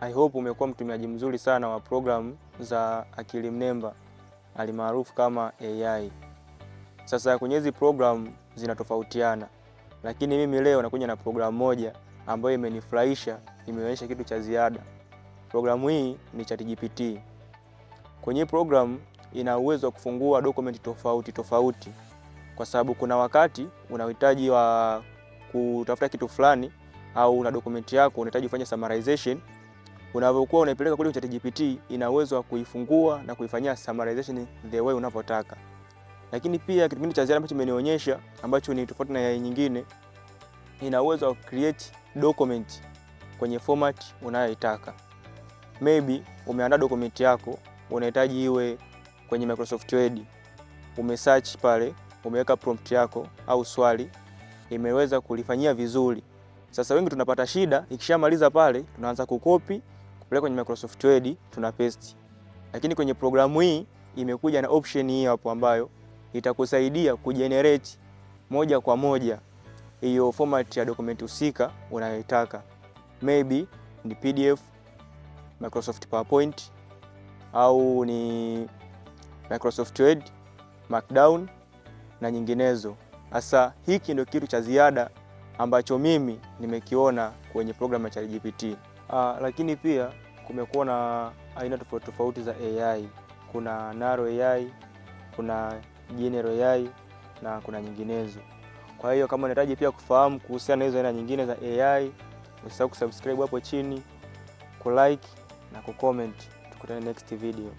I hope umekuwa mtumiaji mzuri sana wa program za akili mnemba alimaarufu kama AI. Sasa kwenye hizi program zinatofautiana, lakini mimi leo nakuja na program moja ambayo imenifurahisha, imeonyesha kitu cha ziada. Programu hii ni ChatGPT. Kwenye program ina uwezo wa kufungua document tofauti, kwa sababu kuna wakati unahitaji wa kutafuta kitu fulani au una document yako unahitaji kufanya summarization. Unavyokuwa unaipeleka kule ChatGPT, ina uwezo wa kuifungua na kuifanyia summarization the way unavyotaka. Lakini pia kitu kingine cha ziada ambacho imenionyesha ambacho ni tofauti na AI nyingine, ina uwezo wa create document kwenye format unayoitaka. Maybe umeandaa document yako unahitaji iwe kwenye Microsoft Word. Umesearch pale, umeweka prompt yako au swali, imeweza kulifanyia vizuri. Sasa wengi tunapata shida, ikishamaliza pale tunaanza kukopi kupeleka kwenye Microsoft Word, tuna paste. Lakini kwenye programu hii imekuja na option hii hapo ambayo itakusaidia kugenerate moja kwa moja hiyo format ya document husika unayotaka. Maybe ni PDF, Microsoft PowerPoint, au ni Microsoft Word, Markdown na nyinginezo. Sasa hiki ndio kitu cha ziada ambacho mimi nimekiona kwenye program ya ChatGPT. Lakini pia kumekuwa na aina tofauti za AI. Kuna Narrow AI, kuna General AI na kuna nyinginezo. Kwa hiyo kama unahitaji pia kufahamu kuhusiana na hizo aina nyingine za AI, usisahau kusubscribe hapo chini, kulike na kucomment. Tukutane next video.